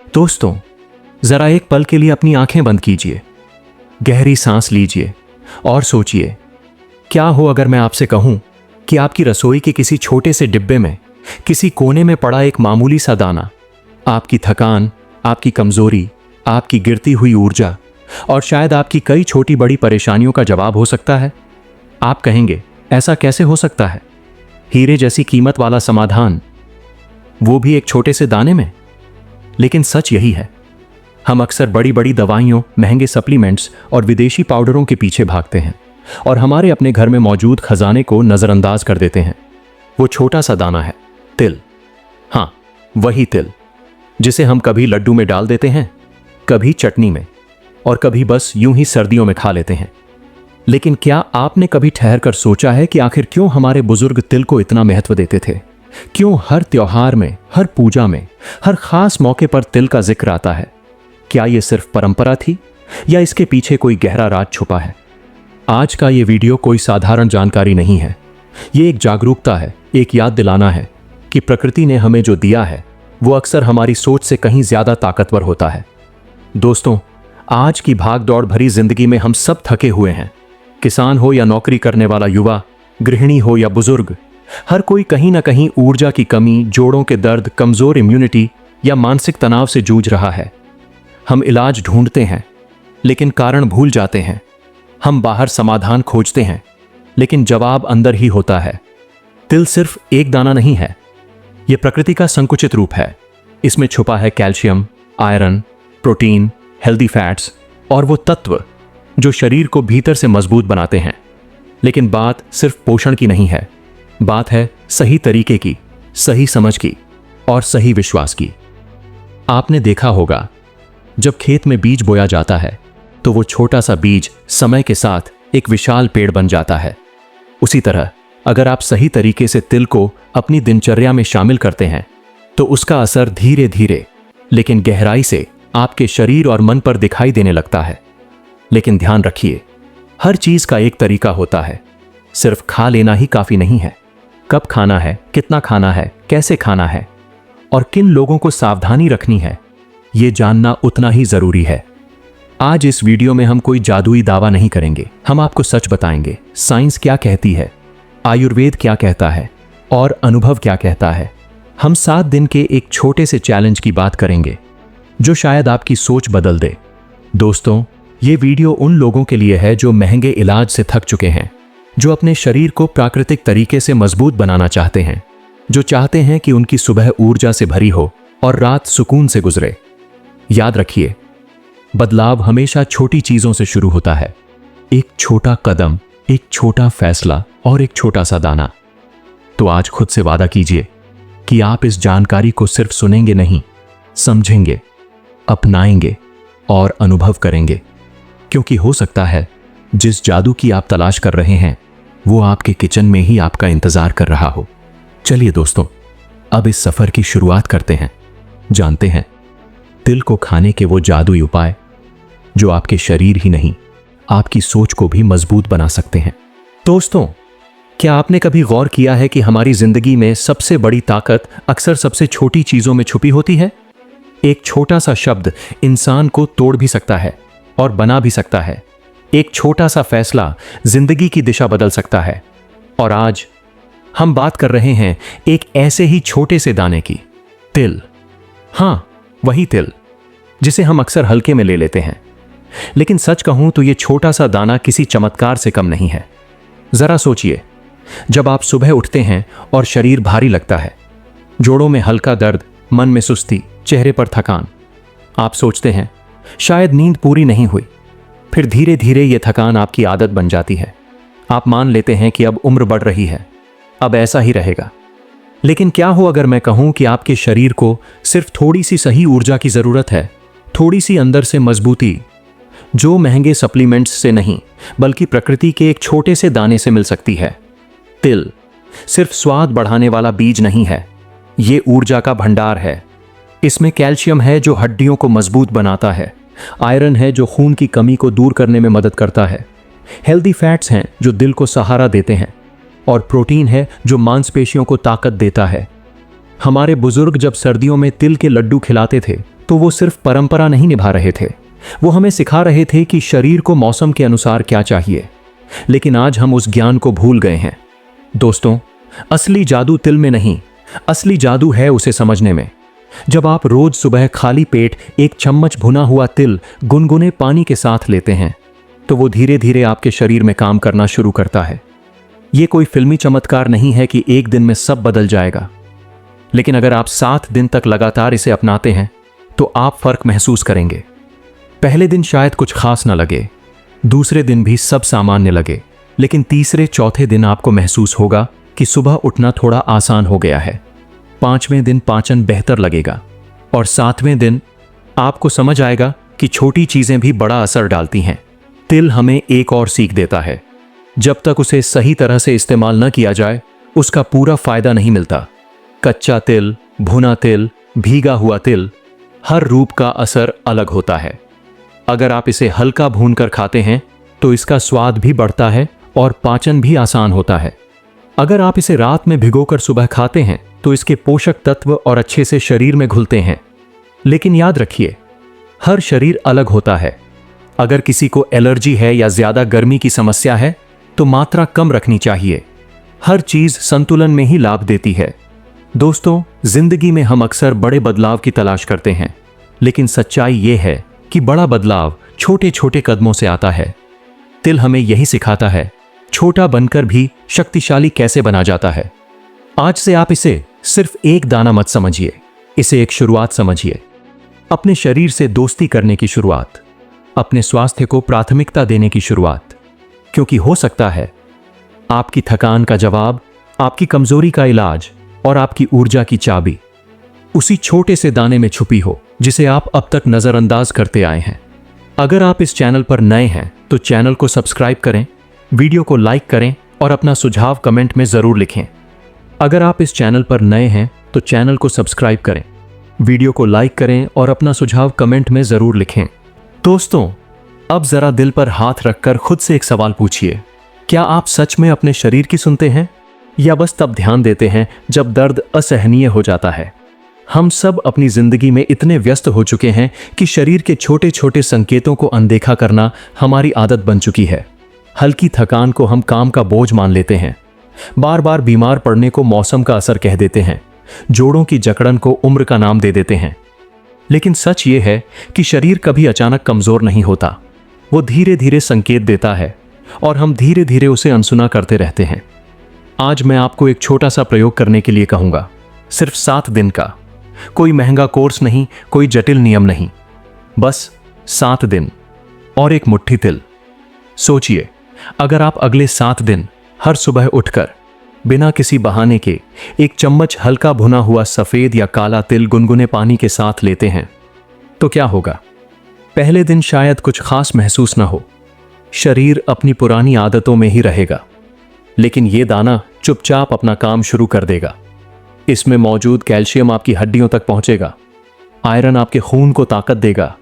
दोस्तों, जरा एक पल के लिए अपनी आंखें बंद कीजिए, गहरी सांस लीजिए और सोचिए, क्या हो अगर मैं आपसे कहूं कि आपकी रसोई के किसी छोटे से डिब्बे में, किसी कोने में पड़ा एक मामूली सा दाना आपकी थकान, आपकी कमजोरी, आपकी गिरती हुई ऊर्जा और शायद आपकी कई छोटी बड़ी परेशानियों का जवाब हो सकता है। आप कहेंगे, ऐसा कैसे हो सकता है? हीरे जैसी कीमत वाला समाधान, वो भी एक छोटे से दाने में। लेकिन सच यही है, हम अक्सर बड़ी बड़ी दवाइयों, महंगे सप्लीमेंट्स और विदेशी पाउडरों के पीछे भागते हैं और हमारे अपने घर में मौजूद खजाने को नजरअंदाज कर देते हैं। वो छोटा सा दाना है तिल। हाँ, वही तिल जिसे हम कभी लड्डू में डाल देते हैं, कभी चटनी में और कभी बस यूं ही सर्दियों में खा लेते हैं। लेकिन क्या आपने कभी ठहरकर सोचा है कि आखिर क्यों हमारे बुजुर्ग तिल को इतना महत्व देते थे? क्यों हर त्योहार में, हर पूजा में, हर खास मौके पर तिल का जिक्र आता है? क्या यह सिर्फ परंपरा थी या इसके पीछे कोई गहरा राज छुपा है? आज का यह वीडियो कोई साधारण जानकारी नहीं है। यह एक जागरूकता है, एक याद दिलाना है कि प्रकृति ने हमें जो दिया है वो अक्सर हमारी सोच से कहीं ज्यादा ताकतवर होता है। दोस्तों, आज की भाग दौड़ भरी जिंदगी में हम सब थके हुए हैं। किसान हो या नौकरी करने वाला युवा, गृहिणी हो या बुजुर्ग, हर कोई कहीं ना कहीं ऊर्जा की कमी, जोड़ों के दर्द, कमजोर इम्यूनिटी या मानसिक तनाव से जूझ रहा है। हम इलाज ढूंढते हैं लेकिन कारण भूल जाते हैं। हम बाहर समाधान खोजते हैं लेकिन जवाब अंदर ही होता है। तिल सिर्फ एक दाना नहीं है, यह प्रकृति का संकुचित रूप है। इसमें छुपा है calcium, iron, protein, healthy fats और वो तत्व जो शरीर को भीतर से मजबूत बनाते हैं। लेकिन बात सिर्फ पोषण की नहीं है, बात है सही तरीके की, सही समझ की और सही विश्वास की। आपने देखा होगा, जब खेत में बीज बोया जाता है तो वो छोटा सा बीज समय के साथ एक विशाल पेड़ बन जाता है। उसी तरह अगर आप सही तरीके से तिल को अपनी दिनचर्या में शामिल करते हैं तो उसका असर धीरे धीरे लेकिन गहराई से आपके शरीर और मन पर दिखाई देने लगता है। लेकिन ध्यान रखिए, हर चीज का एक तरीका होता है। सिर्फ खा लेना ही काफी नहीं है। कब खाना है, कितना खाना है, कैसे खाना है और किन लोगों को सावधानी रखनी है, यह जानना उतना ही जरूरी है। आज इस वीडियो में हम कोई जादुई दावा नहीं करेंगे। हम आपको सच बताएंगे, साइंस क्या कहती है, आयुर्वेद क्या कहता है और अनुभव क्या कहता है। हम 7 दिन के एक छोटे से चैलेंज की बात करेंगे जो शायद आपकी सोच बदल दे। दोस्तों, ये वीडियो उन लोगों के लिए है जो महंगे इलाज से थक चुके हैं, जो अपने शरीर को प्राकृतिक तरीके से मजबूत बनाना चाहते हैं, जो चाहते हैं कि उनकी सुबह ऊर्जा से भरी हो और रात सुकून से गुजरे। याद रखिए, बदलाव हमेशा छोटी चीजों से शुरू होता है। एक छोटा कदम, एक छोटा फैसला और एक छोटा सा दाना। तो आज खुद से वादा कीजिए कि आप इस जानकारी को सिर्फ सुनेंगे नहीं, समझेंगे, अपनाएंगे और अनुभव करेंगे। क्योंकि हो सकता है जिस जादू की आप तलाश कर रहे हैं वो आपके किचन में ही आपका इंतजार कर रहा हो। चलिए दोस्तों, अब इस सफर की शुरुआत करते हैं। जानते हैं तिल को खाने के वो जादुई उपाय जो आपके शरीर ही नहीं, आपकी सोच को भी मजबूत बना सकते हैं। दोस्तों, क्या आपने कभी गौर किया है कि हमारी जिंदगी में सबसे बड़ी ताकत अक्सर सबसे छोटी चीजों में छुपी होती है? एक छोटा सा शब्द इंसान को तोड़ भी सकता है और बना भी सकता है। एक छोटा सा फैसला जिंदगी की दिशा बदल सकता है। और आज हम बात कर रहे हैं एक ऐसे ही छोटे से दाने की, तिल। हाँ, वही तिल जिसे हम अक्सर हल्के में ले लेते हैं। लेकिन सच कहूं तो यह छोटा सा दाना किसी चमत्कार से कम नहीं है। जरा सोचिए, जब आप सुबह उठते हैं और शरीर भारी लगता है, जोड़ों में हल्का दर्द, मन में सुस्ती, चेहरे पर थकान, आप सोचते हैं शायद नींद पूरी नहीं हुई। फिर धीरे धीरे यह थकान आपकी आदत बन जाती है। आप मान लेते हैं कि अब उम्र बढ़ रही है, अब ऐसा ही रहेगा। लेकिन क्या हो अगर मैं कहूं कि आपके शरीर को सिर्फ थोड़ी सी सही ऊर्जा की जरूरत है, थोड़ी सी अंदर से मजबूती, जो महंगे सप्लीमेंट्स से नहीं बल्कि प्रकृति के एक छोटे से दाने से मिल सकती है। तिल सिर्फ स्वाद बढ़ाने वाला बीज नहीं है, ये ऊर्जा का भंडार है। इसमें कैल्शियम है जो हड्डियों को मजबूत बनाता है, आयरन है जो खून की कमी को दूर करने में मदद करता है, हेल्दी फैट्स हैं जो दिल को सहारा देते हैं और प्रोटीन है जो मांसपेशियों को ताकत देता है। हमारे बुजुर्ग जब सर्दियों में तिल के लड्डू खिलाते थे तो वो सिर्फ परंपरा नहीं निभा रहे थे, वो हमें सिखा रहे थे कि शरीर को मौसम के अनुसार क्या चाहिए। लेकिन आज हम उस ज्ञान को भूल गए हैं। दोस्तों, असली जादू तिल में नहीं, असली जादू है उसे समझने में। जब आप रोज सुबह खाली पेट एक चम्मच भुना हुआ तिल गुनगुने पानी के साथ लेते हैं, तो वो धीरे धीरे आपके शरीर में काम करना शुरू करता है। ये कोई फिल्मी चमत्कार नहीं है कि एक दिन में सब बदल जाएगा, लेकिन अगर आप 7 दिन तक लगातार इसे अपनाते हैं तो आप फर्क महसूस करेंगे। पहले दिन शायद कुछ खास ना लगे, दूसरे दिन भी सब सामान्य लगे, लेकिन तीसरे चौथे दिन आपको महसूस होगा कि सुबह उठना थोड़ा आसान हो गया है। 5वें दिन पाचन बेहतर लगेगा और 7वें दिन आपको समझ आएगा कि छोटी चीजें भी बड़ा असर डालती हैं। तिल हमें एक और सीख देता है, जब तक उसे सही तरह से इस्तेमाल न किया जाए उसका पूरा फायदा नहीं मिलता। कच्चा तिल, भुना तिल, भीगा हुआ तिल, हर रूप का असर अलग होता है। अगर आप इसे हल्का भूनकर खाते हैं तो इसका स्वाद भी बढ़ता है और पाचन भी आसान होता है। अगर आप इसे रात में भिगोकर सुबह खाते हैं तो इसके पोषक तत्व और अच्छे से शरीर में घुलते हैं। लेकिन याद रखिए, हर शरीर अलग होता है। अगर किसी को एलर्जी है या ज्यादा गर्मी की समस्या है तो मात्रा कम रखनी चाहिए। हर चीज संतुलन में ही लाभ देती है। दोस्तों, जिंदगी में हम अक्सर बड़े बदलाव की तलाश करते हैं, लेकिन सच्चाई यह है कि बड़ा बदलाव छोटे छोटे कदमों से आता है। तिल हमें यही सिखाता है, छोटा बनकर भी शक्तिशाली कैसे बना जाता है। आज से आप इसे सिर्फ एक दाना मत समझिए, इसे एक शुरुआत समझिए। अपने शरीर से दोस्ती करने की शुरुआत, अपने स्वास्थ्य को प्राथमिकता देने की शुरुआत, क्योंकि हो सकता है आपकी थकान का जवाब, आपकी कमजोरी का इलाज और आपकी ऊर्जा की चाबी उसी छोटे से दाने में छुपी हो जिसे आप अब तक नजरअंदाज करते आए हैं। अगर आप इस चैनल पर नए हैं तो चैनल को सब्सक्राइब करें, वीडियो को लाइक करें और अपना सुझाव कमेंट में जरूर लिखें। अगर आप इस चैनल पर नए हैं तो चैनल को सब्सक्राइब करें, वीडियो को लाइक करें और अपना सुझाव कमेंट में जरूर लिखें। दोस्तों, अब जरा दिल पर हाथ रखकर खुद से एक सवाल पूछिए, क्या आप सच में अपने शरीर की सुनते हैं या बस तब ध्यान देते हैं जब दर्द असहनीय हो जाता है? हम सब अपनी जिंदगी में इतने व्यस्त हो चुके हैं कि शरीर के छोटे छोटे संकेतों को अनदेखा करना हमारी आदत बन चुकी है। हल्की थकान को हम काम का बोझ मान लेते हैं, बार बार बीमार पड़ने को मौसम का असर कह देते हैं, जोड़ों की जकड़न को उम्र का नाम दे देते हैं। लेकिन सच ये है कि शरीर कभी अचानक कमजोर नहीं होता, वो धीरे धीरे संकेत देता है और हम धीरे धीरे उसे अनसुना करते रहते हैं। आज मैं आपको एक छोटा सा प्रयोग करने के लिए कहूंगा, सिर्फ 7 दिन का। कोई महंगा कोर्स नहीं, कोई जटिल नियम नहीं, बस 7 दिन और एक मुट्ठी तिल। सोचिए, अगर आप अगले 7 दिन हर सुबह उठकर बिना किसी बहाने के एक चम्मच हल्का भुना हुआ सफेद या काला तिल गुनगुने पानी के साथ लेते हैं तो क्या होगा? पहले दिन शायद कुछ खास महसूस ना हो, शरीर अपनी पुरानी आदतों में ही रहेगा, लेकिन यह दाना चुपचाप अपना काम शुरू कर देगा। इसमें मौजूद कैल्शियम आपकी हड्डियों तक पहुंचेगा, आयरन आपके खून को ताकत देगा,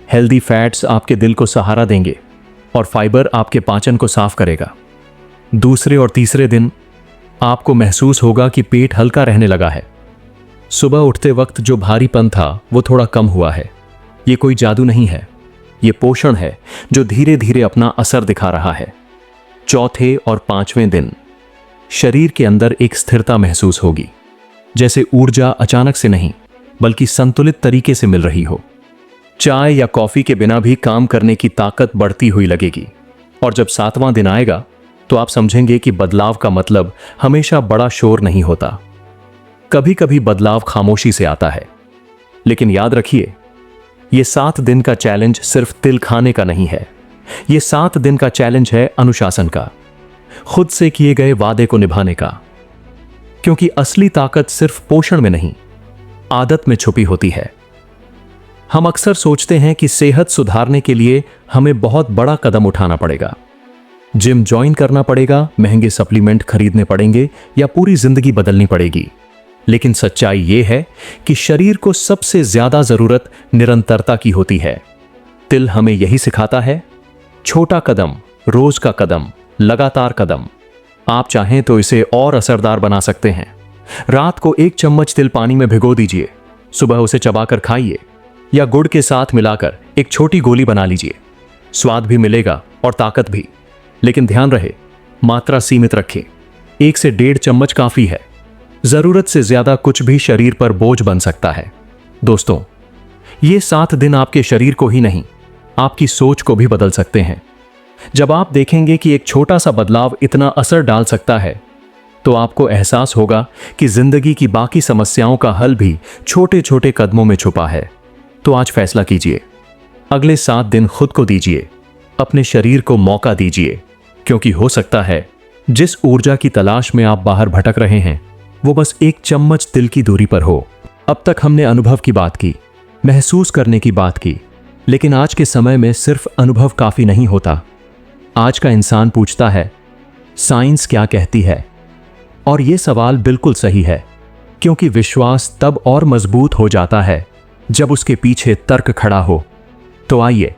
हेल्दी फैट्स आपके दिल को सहारा देंगे और फाइबर आपके पाचन को साफ करेगा। दूसरे और तीसरे दिन आपको महसूस होगा कि पेट हल्का रहने लगा है। सुबह उठते वक्त जो भारीपन था वो थोड़ा कम हुआ है। ये कोई जादू नहीं है, ये पोषण है जो धीरे धीरे अपना असर दिखा रहा है। चौथे और 5वें दिन शरीर के अंदर एक स्थिरता महसूस होगी, जैसे ऊर्जा अचानक से नहीं बल्कि संतुलित तरीके से मिल रही हो। चाय या कॉफी के बिना भी काम करने की ताकत बढ़ती हुई लगेगी। और जब 7वां दिन आएगा तो आप समझेंगे कि बदलाव का मतलब हमेशा बड़ा शोर नहीं होता, कभी कभी बदलाव खामोशी से आता है। लेकिन याद रखिए, यह 7 दिन का चैलेंज सिर्फ तिल खाने का नहीं है, यह 7 दिन का चैलेंज है अनुशासन का, खुद से किए गए वादे को निभाने का। क्योंकि असली ताकत सिर्फ पोषण में नहीं, आदत में छुपी होती है। हम अक्सर सोचते हैं कि सेहत सुधारने के लिए हमें बहुत बड़ा कदम उठाना पड़ेगा, जिम ज्वाइन करना पड़ेगा, महंगे सप्लीमेंट खरीदने पड़ेंगे या पूरी जिंदगी बदलनी पड़ेगी। लेकिन सच्चाई यह है कि शरीर को सबसे ज्यादा जरूरत निरंतरता की होती है। तिल हमें यही सिखाता है, छोटा कदम, रोज का कदम, लगातार कदम। आप चाहें तो इसे और असरदार बना सकते हैं। रात को 1 चम्मच तिल पानी में भिगो दीजिए, सुबह उसे चबाकर खाइए। या गुड़ के साथ मिलाकर एक छोटी गोली बना लीजिए। स्वाद भी मिलेगा और ताकत भी, लेकिन ध्यान रहे मात्रा सीमित रखें। 1 से 1.5 चम्मच काफी है। जरूरत से ज्यादा कुछ भी शरीर पर बोझ बन सकता है। दोस्तों, ये 7 दिन आपके शरीर को ही नहीं, आपकी सोच को भी बदल सकते हैं। जब आप देखेंगे कि एक छोटा सा बदलाव इतना असर डाल सकता है, तो आपको एहसास होगा कि जिंदगी की बाकी समस्याओं का हल भी छोटे छोटे कदमों में छुपा है। तो आज फैसला कीजिए, अगले 7 दिन खुद को दीजिए, अपने शरीर को मौका दीजिए, क्योंकि हो सकता है जिस ऊर्जा की तलाश में आप बाहर भटक रहे हैं वो बस 1 चम्मच तिल की दूरी पर हो। अब तक हमने अनुभव की बात की, महसूस करने की बात की, लेकिन आज के समय में सिर्फ अनुभव काफी नहीं होता। आज का इंसान पूछता है, साइंस क्या कहती है? और यह सवाल बिल्कुल सही है, क्योंकि विश्वास तब और मजबूत हो जाता है जब उसके पीछे तर्क खड़ा हो। तो आइए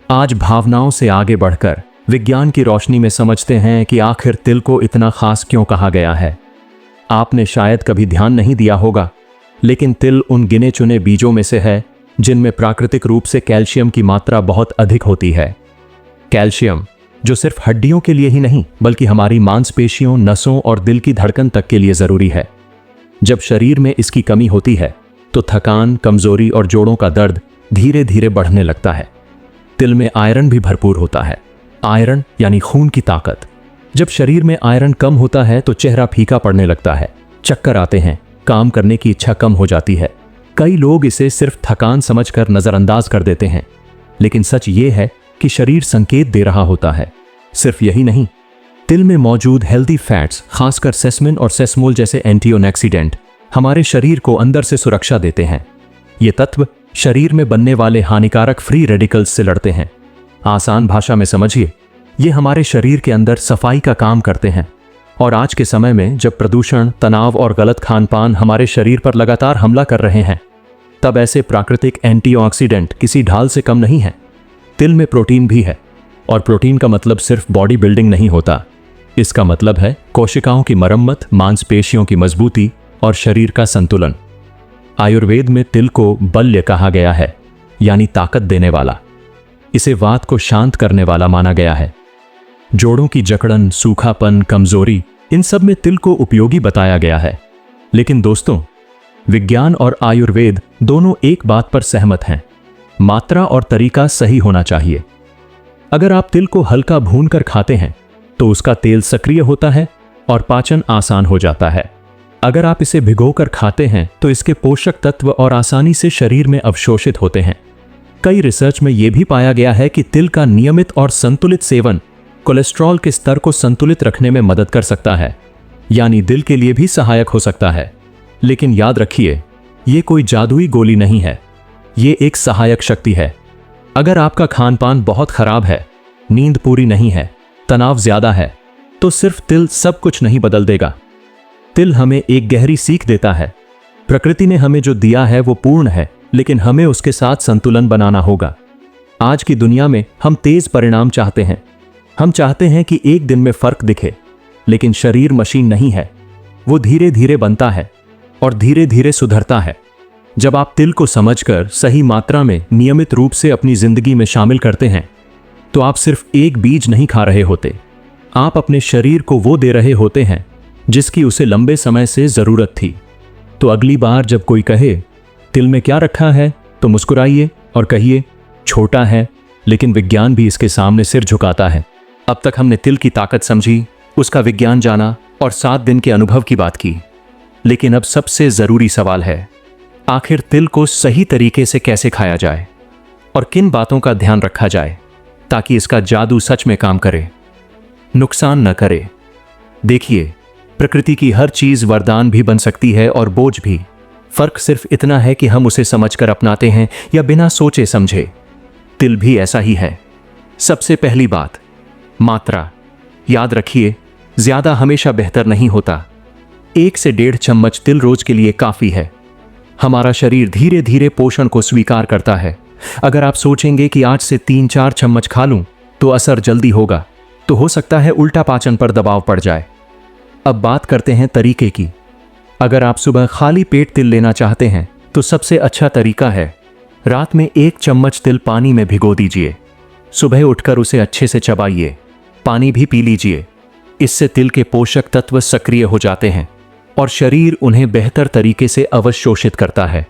आज भावनाओं से आगे बढ़कर विज्ञान की रोशनी में समझते हैं कि आखिर तिल को इतना खास क्यों कहा गया है। आपने शायद कभी ध्यान नहीं दिया होगा, लेकिन तिल उन गिने चुने बीजों में से है जिनमें प्राकृतिक रूप से कैल्शियम की मात्रा बहुत अधिक होती है। कैल्शियम जो सिर्फ हड्डियों के लिए ही नहीं, बल्कि हमारी मांसपेशियों, नसों और दिल की धड़कन तक के लिए जरूरी है। जब शरीर में इसकी कमी होती है तो थकान, कमजोरी और जोड़ों का दर्द धीरे धीरे बढ़ने लगता है। तिल में आयरन भी भरपूर होता है। आयरन यानी खून की ताकत। जब शरीर में आयरन कम होता है तो चेहरा फीका पड़ने लगता है, चक्कर आते हैं, काम करने की इच्छा कम हो जाती है। कई लोग इसे सिर्फ थकान समझकर नजरअंदाज कर देते हैं, लेकिन सच ये है कि शरीर संकेत दे रहा होता है। सिर्फ यही नहीं, तिल में मौजूद हेल्दी फैट्स, खासकर सेसमिन और सेसमोल जैसे एंटीऑक्सीडेंट, हमारे शरीर को अंदर से सुरक्षा देते हैं। ये तत्व शरीर में बनने वाले हानिकारक फ्री रेडिकल्स से लड़ते हैं। आसान भाषा में समझिए, ये हमारे शरीर के अंदर सफाई का काम करते हैं। और आज के समय में जब प्रदूषण, तनाव और गलत खानपान हमारे शरीर पर लगातार हमला कर रहे हैं, तब ऐसे प्राकृतिक एंटीऑक्सीडेंट किसी ढाल से कम नहीं है। तिल में प्रोटीन भी है, और प्रोटीन का मतलब सिर्फ बॉडी बिल्डिंग नहीं होता। इसका मतलब है कोशिकाओं की मरम्मत, मांसपेशियों की मजबूती और शरीर का संतुलन। आयुर्वेद में तिल को बल्य कहा गया है, यानी ताकत देने वाला। इसे वात को शांत करने वाला माना गया है। जोड़ों की जकड़न, सूखापन, कमजोरी, इन सब में तिल को उपयोगी बताया गया है। लेकिन दोस्तों, विज्ञान और आयुर्वेद दोनों एक बात पर सहमत हैं, मात्रा और तरीका सही होना चाहिए। अगर आप तिल को हल्का भूनकर खाते हैं तो उसका तेल सक्रिय होता है और पाचन आसान हो जाता है। अगर आप इसे भिगोकर खाते हैं तो इसके पोषक तत्व और आसानी से शरीर में अवशोषित होते हैं। कई रिसर्च में यह भी पाया गया है कि तिल का नियमित और संतुलित सेवन कोलेस्ट्रॉल के स्तर को संतुलित रखने में मदद कर सकता है, यानी दिल के लिए भी सहायक हो सकता है। लेकिन याद रखिए, ये कोई जादुई गोली नहीं है, ये एक सहायक शक्ति है। अगर आपका खानपान बहुत खराब है, नींद पूरी नहीं है, तनाव ज्यादा है, तो सिर्फ तिल सब कुछ नहीं बदल देगा। तिल हमें एक गहरी सीख देता है। प्रकृति ने हमें जो दिया है वो पूर्ण है, लेकिन हमें उसके साथ संतुलन बनाना होगा। आज की दुनिया में हम तेज परिणाम चाहते हैं। हम चाहते हैं कि एक दिन में फर्क दिखे, लेकिन शरीर मशीन नहीं है। वो धीरे धीरे बनता है और धीरे धीरे सुधरता है। जब आप तिल को समझकर सही मात्रा में नियमित रूप से अपनी जिंदगी में शामिल करते हैं, तो आप सिर्फ एक बीज नहीं खा रहे होते, आप अपने शरीर को वो दे रहे होते हैं जिसकी उसे लंबे समय से जरूरत थी। तो अगली बार जब कोई कहे तिल में क्या रखा है, तो मुस्कुराइए और कहिए, छोटा है, लेकिन विज्ञान भी इसके सामने सिर झुकाता है। अब तक हमने तिल की ताकत समझी, उसका विज्ञान जाना और 7 दिन के अनुभव की बात की। लेकिन अब सबसे जरूरी सवाल है, आखिर तिल को सही तरीके से कैसे खाया जाए और किन बातों का ध्यान रखा जाए ताकि इसका जादू सच में काम करे, नुकसान न करे। देखिए, प्रकृति की हर चीज वरदान भी बन सकती है और बोझ भी। फर्क सिर्फ इतना है कि हम उसे समझकर अपनाते हैं या बिना सोचे समझे। तिल भी ऐसा ही है। सबसे पहली बात, मात्रा। याद रखिए, ज्यादा हमेशा बेहतर नहीं होता। 1 से 1.5 चम्मच तिल रोज के लिए काफी है। हमारा शरीर धीरे धीरे पोषण को स्वीकार करता है। अगर आप सोचेंगे कि आज से 3-4 चम्मच खा लूं तो असर जल्दी होगा, तो हो सकता है उल्टा पाचन पर दबाव पड़ जाए। अब बात करते हैं तरीके की। अगर आप सुबह खाली पेट तिल लेना चाहते हैं तो सबसे अच्छा तरीका है रात में 1 चम्मच तिल पानी में भिगो दीजिए। सुबह उठकर उसे अच्छे से चबाइए। पानी भी पी लीजिए। इससे तिल के पोषक तत्व सक्रिय हो जाते हैं और शरीर उन्हें बेहतर तरीके से अवशोषित करता है।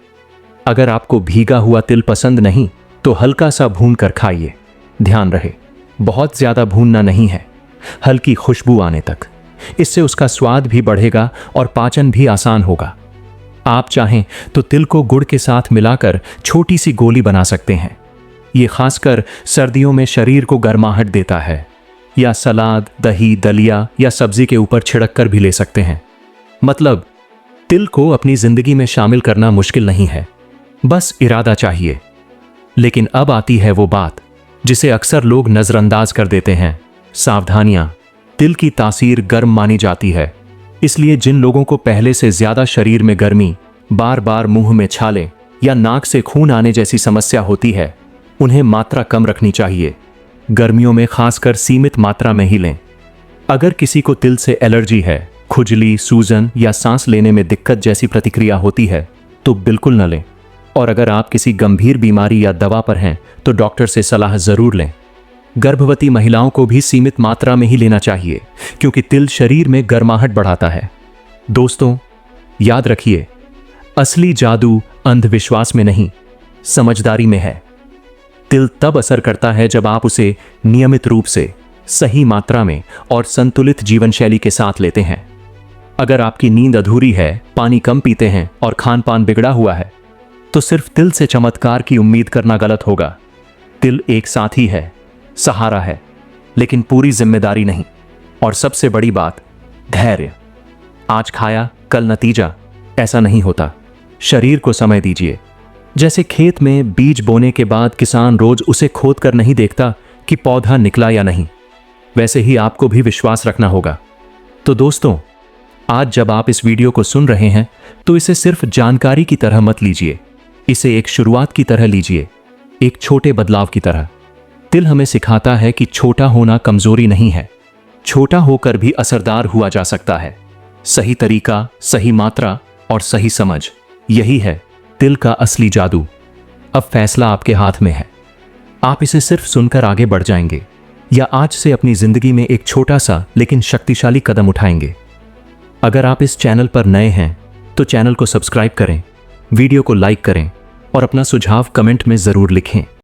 अगर आपको भीगा हुआ तिल पसंद नहीं तो हल्का सा भून कर खाइए। ध्यान रहे, बहुत ज्यादा भूनना नहीं है, हल्की खुशबू आने तक। इससे उसका स्वाद भी बढ़ेगा और पाचन भी आसान होगा। आप चाहें तो तिल को गुड़ के साथ मिलाकर छोटी सी गोली बना सकते हैं। ये खासकर सर्दियों में शरीर को गर्माहट देता है। या सलाद, दही, दलिया या सब्जी के ऊपर छिड़क कर भी ले सकते हैं। मतलब तिल को अपनी जिंदगी में शामिल करना मुश्किल नहीं है, बस इरादा चाहिए। लेकिन अब आती है वो बात जिसे अक्सर लोग नजरअंदाज कर देते हैं, सावधानियां। तिल की तासीर गर्म मानी जाती है, इसलिए जिन लोगों को पहले से ज्यादा शरीर में गर्मी, बार बार मुंह में छाले या नाक से खून आने जैसी समस्या होती है, उन्हें मात्रा कम रखनी चाहिए। गर्मियों में खासकर सीमित मात्रा में ही लें। अगर किसी को तिल से एलर्जी है, खुजली, सूजन या सांस लेने में दिक्कत जैसी प्रतिक्रिया होती है तो बिल्कुल न लें। और अगर आप किसी गंभीर बीमारी या दवा पर हैं तो डॉक्टर से सलाह जरूर लें। गर्भवती महिलाओं को भी सीमित मात्रा में ही लेना चाहिए, क्योंकि तिल शरीर में गर्माहट बढ़ाता है। दोस्तों, याद रखिए, असली जादू अंधविश्वास में नहीं, समझदारी में है। तिल तब असर करता है जब आप उसे नियमित रूप से, सही मात्रा में और संतुलित जीवन शैली के साथ लेते हैं। अगर आपकी नींद अधूरी है, पानी कम पीते हैं और खान पान बिगड़ा हुआ है, तो सिर्फ तिल से चमत्कार की उम्मीद करना गलत होगा। तिल एक साथी है, सहारा है, लेकिन पूरी जिम्मेदारी नहीं। और सबसे बड़ी बात, धैर्य। आज खाया कल नतीजा, ऐसा नहीं होता। शरीर को समय दीजिए। जैसे खेत में बीज बोने के बाद किसान रोज उसे खोद कर नहीं देखता कि पौधा निकला या नहीं, वैसे ही आपको भी विश्वास रखना होगा। तो दोस्तों, आज जब आप इस वीडियो को सुन रहे हैं तो इसे सिर्फ जानकारी की तरह मत लीजिए, इसे एक शुरुआत की तरह लीजिए, एक छोटे बदलाव की तरह। तिल हमें सिखाता है कि छोटा होना कमजोरी नहीं है, छोटा होकर भी असरदार हुआ जा सकता है। सही तरीका, सही मात्रा और सही समझ, यही है तिल का असली जादू। अब फैसला आपके हाथ में है। आप इसे सिर्फ सुनकर आगे बढ़ जाएंगे या आज से अपनी जिंदगी में एक छोटा सा लेकिन शक्तिशाली कदम उठाएंगे। अगर आप इस चैनल पर नए हैं तो चैनल को सब्सक्राइब करें, वीडियो को लाइक करें और अपना सुझाव कमेंट में जरूर लिखें।